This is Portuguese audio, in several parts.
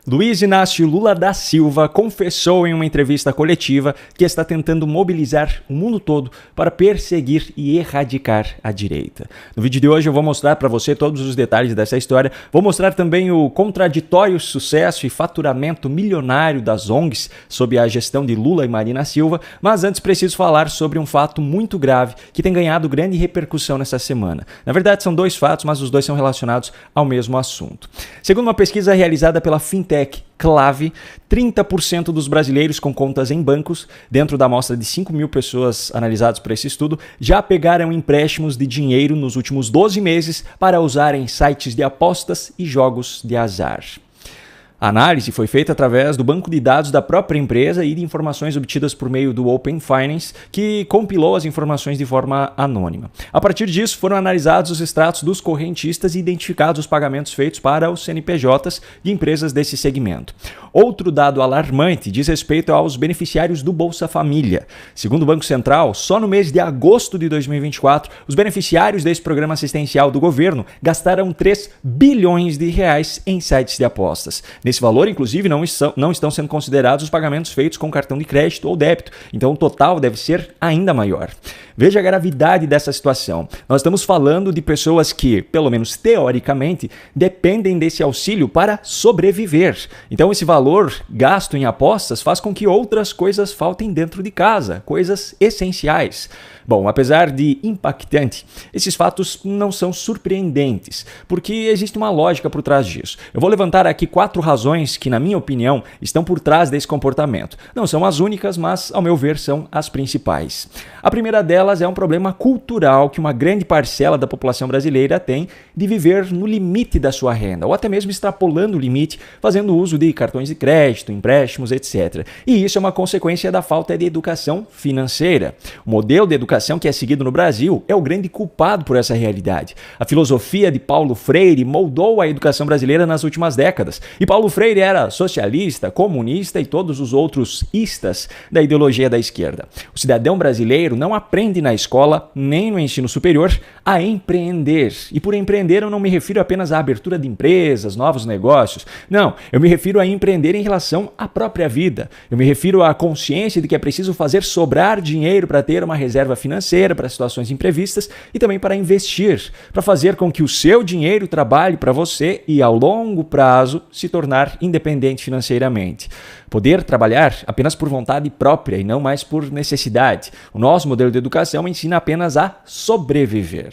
Luiz Inácio Lula da Silva confessou em uma entrevista coletiva que está tentando mobilizar o mundo todo para perseguir e erradicar a direita. No vídeo de hoje eu vou mostrar para você todos os detalhes dessa história, vou mostrar também o contraditório sucesso e faturamento milionário das ONGs sob a gestão de Lula e Marina Silva, mas antes preciso falar sobre um fato muito grave que tem ganhado grande repercussão nessa semana. Na verdade são dois fatos, mas os dois são relacionados ao mesmo assunto. Segundo uma pesquisa realizada pela Fintech Clave, 30% dos brasileiros com contas em bancos, dentro da amostra de 5 mil pessoas analisadas por esse estudo, já pegaram empréstimos de dinheiro nos últimos 12 meses para usar em sites de apostas e jogos de azar. A análise foi feita através do banco de dados da própria empresa e de informações obtidas por meio do Open Finance, que compilou as informações de forma anônima. A partir disso, foram analisados os extratos dos correntistas e identificados os pagamentos feitos para os CNPJs de empresas desse segmento. Outro dado alarmante diz respeito aos beneficiários do Bolsa Família. Segundo o Banco Central, só no mês de agosto de 2024, os beneficiários desse programa assistencial do governo gastaram 3 bilhões de reais em sites de apostas. Nesse valor, inclusive, não estão sendo considerados os pagamentos feitos com cartão de crédito ou débito, então o total deve ser ainda maior. Veja a gravidade dessa situação. Nós estamos falando de pessoas que, pelo menos teoricamente, dependem desse auxílio para sobreviver. Então esse valor gasto em apostas faz com que outras coisas faltem dentro de casa, coisas essenciais. Bom, apesar de impactante, esses fatos não são surpreendentes, porque existe uma lógica por trás disso. Eu vou levantar aqui 4 razões que, na minha opinião, estão por trás desse comportamento. Não são as únicas, mas, ao meu ver, são as principais. A primeira delas é um problema cultural que uma grande parcela da população brasileira tem de viver no limite da sua renda, ou até mesmo extrapolando o limite, fazendo uso de cartões de crédito, empréstimos, etc. E isso é uma consequência da falta de educação financeira. O modelo de educação que é seguido no Brasil é o grande culpado por essa realidade. A filosofia de Paulo Freire moldou a educação brasileira nas últimas décadas. E Paulo Freire era socialista, comunista e todos os outros istas da ideologia da esquerda. O cidadão brasileiro não aprende na escola, nem no ensino superior, a empreender. E por empreender eu não me refiro apenas à abertura de empresas, novos negócios. Não, eu me refiro a empreender em relação à própria vida. Eu me refiro à consciência de que é preciso fazer sobrar dinheiro para ter uma reserva financeira para situações imprevistas e também para investir, para fazer com que o seu dinheiro trabalhe para você e, ao longo prazo, se tornar independente financeiramente. Poder trabalhar apenas por vontade própria e não mais por necessidade. O nosso modelo de educação ensina apenas a sobreviver.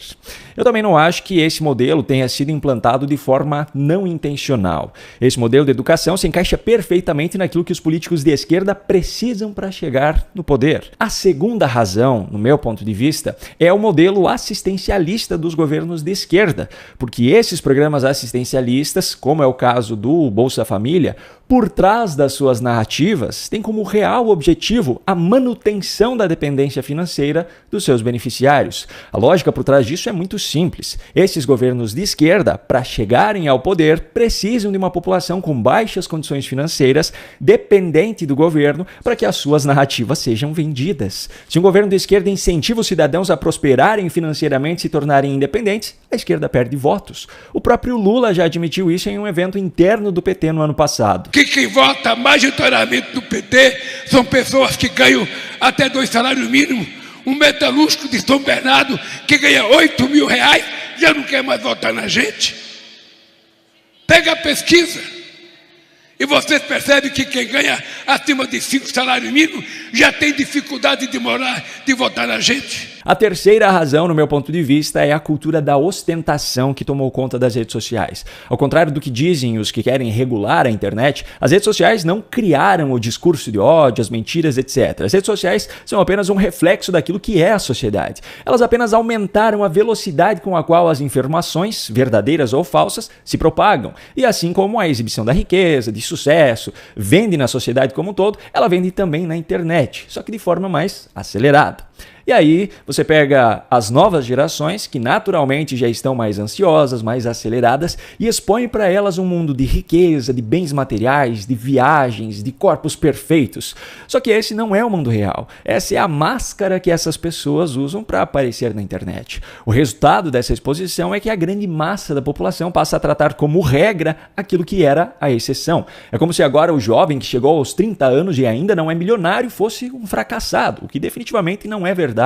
Eu também não acho que esse modelo tenha sido implantado de forma não intencional. Esse modelo de educação se encaixa perfeitamente naquilo que os políticos de esquerda precisam para chegar no poder. A segunda razão, no meu ponto de vista, é o modelo assistencialista dos governos de esquerda, porque esses programas assistencialistas, como é o caso do Bolsa Família, por trás das suas narrativas, têm como real objetivo a manutenção da dependência financeira dos seus beneficiários. A lógica por trás disso é muito simples. Esses governos de esquerda, para chegarem ao poder, precisam de uma população com baixas condições financeiras, dependente do governo, para que as suas narrativas sejam vendidas. Se um governo de esquerda incentiva os cidadãos a prosperarem financeiramente e se tornarem independentes, a esquerda perde votos. O próprio Lula já admitiu isso em um evento interno do PT no ano passado. Quem vota majoritariamente no PT são pessoas que ganham até 2 salários mínimos. Um metalúrgico de São Bernardo que ganha 8 mil reais já não quer mais votar na gente. Pega a pesquisa e vocês percebem que quem ganha acima de 5 salários mínimos já tem dificuldade de votar na gente. A terceira razão, no meu ponto de vista, é a cultura da ostentação que tomou conta das redes sociais. Ao contrário do que dizem os que querem regular a internet, as redes sociais não criaram o discurso de ódio, as mentiras, etc. As redes sociais são apenas um reflexo daquilo que é a sociedade. Elas apenas aumentaram a velocidade com a qual as informações, verdadeiras ou falsas, se propagam. E assim como a exibição da riqueza, de sucesso, vende na sociedade como um todo, ela vende também na internet, só que de forma mais acelerada. E E aí você pega as novas gerações, que naturalmente já estão mais ansiosas, mais aceleradas, e expõe para elas um mundo de riqueza, de bens materiais, de viagens, de corpos perfeitos. Só que esse não é o mundo real. Essa é a máscara que essas pessoas usam para aparecer na internet. O resultado dessa exposição é que a grande massa da população passa a tratar como regra aquilo que era a exceção. É como se agora o jovem que chegou aos 30 anos e ainda não é milionário fosse um fracassado, o que definitivamente não é verdade.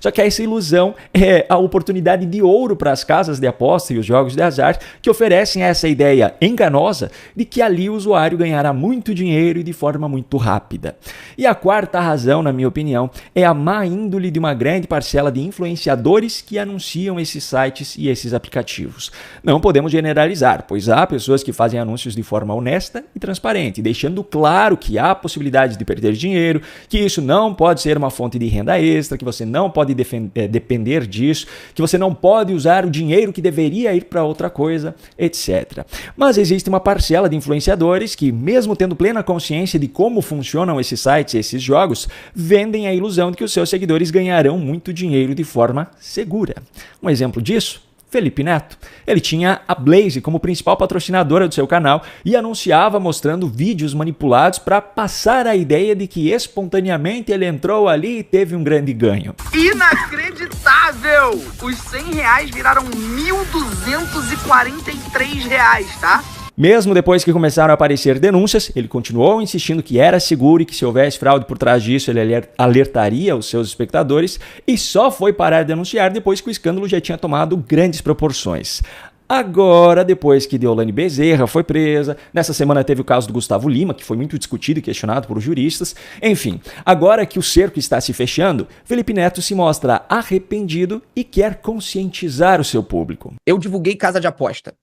Só que essa ilusão é a oportunidade de ouro para as casas de aposta e os jogos de azar que oferecem essa ideia enganosa de que ali o usuário ganhará muito dinheiro e de forma muito rápida. E a quarta razão, na minha opinião, é a má índole de uma grande parcela de influenciadores que anunciam esses sites e esses aplicativos. Não podemos generalizar, pois há pessoas que fazem anúncios de forma honesta e transparente, deixando claro que há possibilidade de perder dinheiro, que isso não pode ser uma fonte de renda extra, que você não pode depender disso, que você não pode usar o dinheiro que deveria ir para outra coisa, etc. Mas existe uma parcela de influenciadores que, mesmo tendo plena consciência de como funcionam esses sites e esses jogos, vendem a ilusão de que os seus seguidores ganharão muito dinheiro de forma segura. Um exemplo disso? Felipe Neto. Ele tinha a Blaze como principal patrocinadora do seu canal e anunciava mostrando vídeos manipulados para passar a ideia de que espontaneamente ele entrou ali e teve um grande ganho. Inacreditável! Os R$100 viraram R$1.243, tá? Mesmo depois que começaram a aparecer denúncias, ele continuou insistindo que era seguro e que se houvesse fraude por trás disso, ele alertaria os seus espectadores e só foi parar de denunciar depois que o escândalo já tinha tomado grandes proporções. Agora, depois que Deolane Bezerra foi presa, nessa semana teve o caso do Gustavo Lima, que foi muito discutido e questionado por juristas. Enfim, agora que o cerco está se fechando, Felipe Neto se mostra arrependido e quer conscientizar o seu público. Eu divulguei casa de aposta.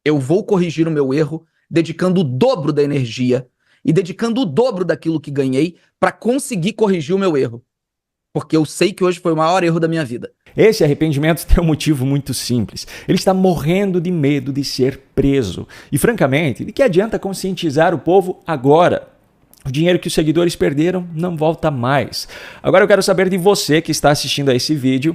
Eu vou corrigir o meu erro, dedicando o dobro da energia e dedicando o dobro daquilo que ganhei para conseguir corrigir o meu erro. Porque eu sei que hoje foi o maior erro da minha vida. Esse arrependimento tem um motivo muito simples. Ele está morrendo de medo de ser preso. E, francamente, de que adianta conscientizar o povo agora? O dinheiro que os seguidores perderam não volta mais. Agora eu quero saber de você que está assistindo a esse vídeo.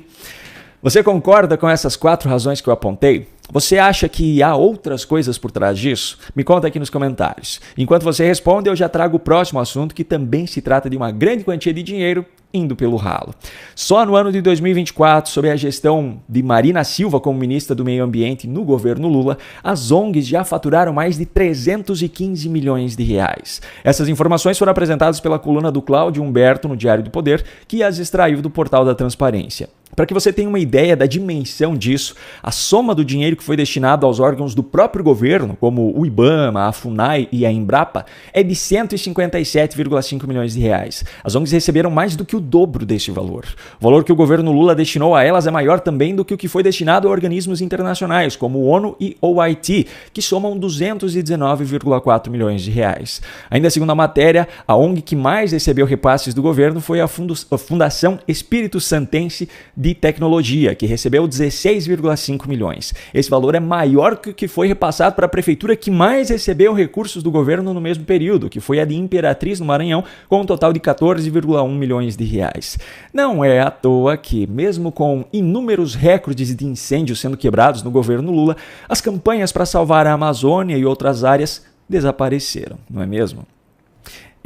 Você concorda com essas 4 razões que eu apontei? Você acha que há outras coisas por trás disso? Me conta aqui nos comentários. Enquanto você responde, eu já trago o próximo assunto, que também se trata de uma grande quantia de dinheiro indo pelo ralo. Só no ano de 2024, sob a gestão de Marina Silva como ministra do Meio Ambiente no governo Lula, as ONGs já faturaram mais de 315 milhões de reais. Essas informações foram apresentadas pela coluna do Cláudio Humberto no Diário do Poder, que as extraiu do Portal da Transparência. Para que você tenha uma ideia da dimensão disso, a soma do dinheiro que foi destinado aos órgãos do próprio governo, como o IBAMA, a FUNAI e a Embrapa, é de 157,5 milhões de reais. As ONGs receberam mais do que o dobro desse valor. O valor que o governo Lula destinou a elas é maior também do que o que foi destinado a organismos internacionais, como o ONU e OIT, que somam 219,4 milhões de reais. Ainda segundo a matéria, a ONG que mais recebeu repasses do governo foi a Fundação Espírito Santense de Tecnologia, que recebeu 16,5 milhões. Esse valor é maior que o que foi repassado para a prefeitura que mais recebeu recursos do governo no mesmo período, que foi a de Imperatriz, no Maranhão, com um total de 14,1 milhões de reais. Não é à toa que, mesmo com inúmeros recordes de incêndios sendo quebrados no governo Lula, as campanhas para salvar a Amazônia e outras áreas desapareceram, não é mesmo?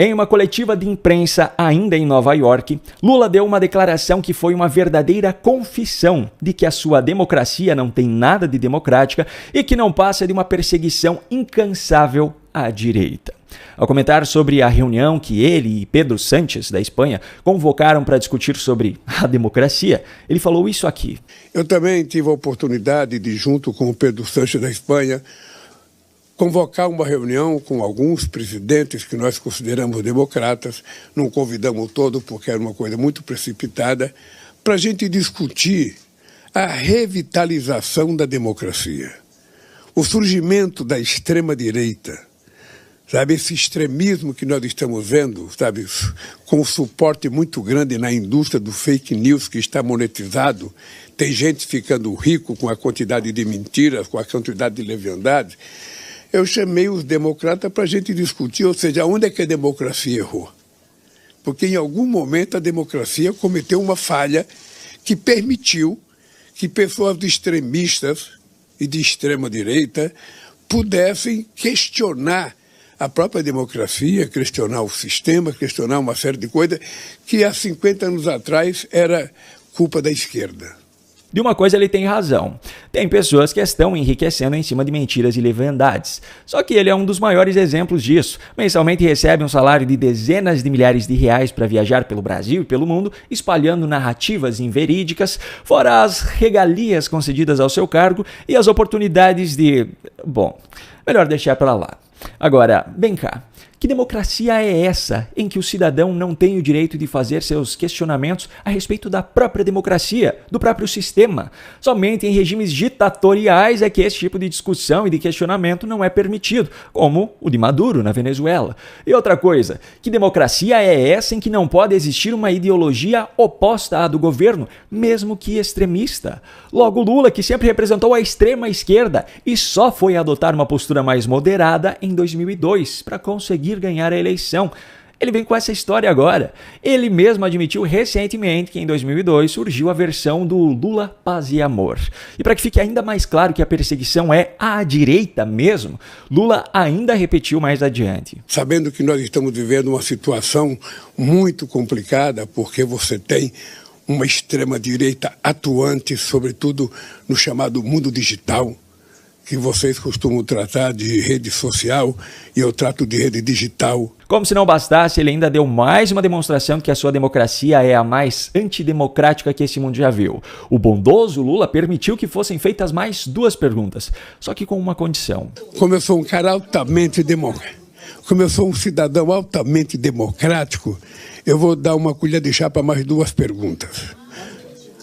Em uma coletiva de imprensa ainda em Nova York, Lula deu uma declaração que foi uma verdadeira confissão de que a sua democracia não tem nada de democrática e que não passa de uma perseguição incansável à direita. Ao comentar sobre a reunião que ele e Pedro Sánchez, da Espanha, convocaram para discutir sobre a democracia, ele falou isso aqui. Eu também tive a oportunidade de, junto com o Pedro Sánchez da Espanha, convocar uma reunião com alguns presidentes que nós consideramos democratas, não convidamos todos porque era uma coisa muito precipitada, para a gente discutir a revitalização da democracia, o surgimento da extrema-direita, sabe, esse extremismo que nós estamos vendo, sabe, com suporte muito grande na indústria do fake news que está monetizado, tem gente ficando rico com a quantidade de mentiras, com a quantidade de leviandades. Eu chamei os democratas para a gente discutir, ou seja, onde é que a democracia errou? porque em algum momento a democracia cometeu uma falha que permitiu que pessoas extremistas e de extrema-direita pudessem questionar a própria democracia, questionar o sistema, questionar uma série de coisas que há 50 anos atrás era culpa da esquerda. De uma coisa ele tem razão. Tem pessoas que estão enriquecendo em cima de mentiras e leviandades. Só que ele é um dos maiores exemplos disso. Mensalmente recebe um salário de dezenas de milhares de reais para viajar pelo Brasil e pelo mundo, espalhando narrativas inverídicas, fora as regalias concedidas ao seu cargo e as oportunidades de... Bom, melhor deixar para lá. Agora, vem cá. Que democracia é essa em que o cidadão não tem o direito de fazer seus questionamentos a respeito da própria democracia, do próprio sistema? Somente em regimes ditatoriais é que esse tipo de discussão e de questionamento não é permitido, como o de Maduro na Venezuela. E outra coisa, que democracia é essa em que não pode existir uma ideologia oposta à do governo, mesmo que extremista? Logo Lula, que sempre representou a extrema esquerda e só foi adotar uma postura mais moderada em 2002 para conseguir ganhar a eleição. Ele vem com essa história agora. Ele mesmo admitiu recentemente que em 2002 surgiu a versão do Lula Paz e Amor. E para que fique ainda mais claro que a perseguição é à direita mesmo, Lula ainda repetiu mais adiante. Sabendo que nós estamos vivendo uma situação muito complicada, porque você tem uma extrema-direita atuante, sobretudo no chamado mundo digital, que vocês costumam tratar de rede social e eu trato de rede digital. Como se não bastasse, ele ainda deu mais uma demonstração de que a sua democracia é a mais antidemocrática que esse mundo já viu. O bondoso Lula permitiu que fossem feitas mais 2 perguntas, só que com uma condição. Como eu sou um cara altamente democrático, como eu sou um cidadão altamente democrático, eu vou dar uma colher de chá para mais 2 perguntas.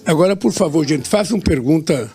Agora, por favor, gente, façam pergunta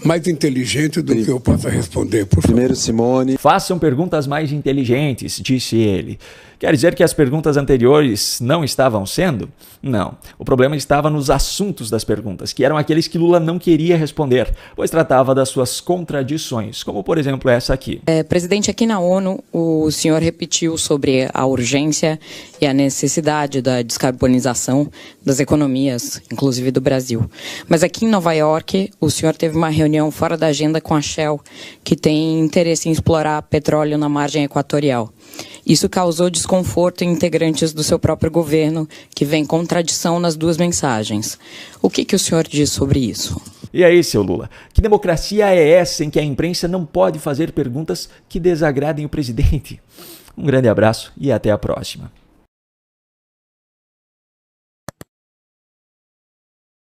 mais inteligente do que eu possa responder, por favor. Primeiro, Simone. Façam perguntas mais inteligentes, disse ele. Quer dizer que as perguntas anteriores não estavam sendo? Não. O problema estava nos assuntos das perguntas, que eram aqueles que Lula não queria responder, pois tratava das suas contradições, como por exemplo essa aqui. Presidente, aqui na ONU, o senhor repetiu sobre a urgência e a necessidade da descarbonização das economias, inclusive do Brasil. Mas aqui em Nova York, o senhor teve uma reunião fora da agenda com a Shell, que tem interesse em explorar petróleo na margem equatorial. Isso causou desconforto em integrantes do seu próprio governo, que vê contradição nas 2 mensagens. O que o senhor diz sobre isso? E aí, seu Lula, que democracia é essa em que a imprensa não pode fazer perguntas que desagradem o presidente? Um grande abraço e até a próxima.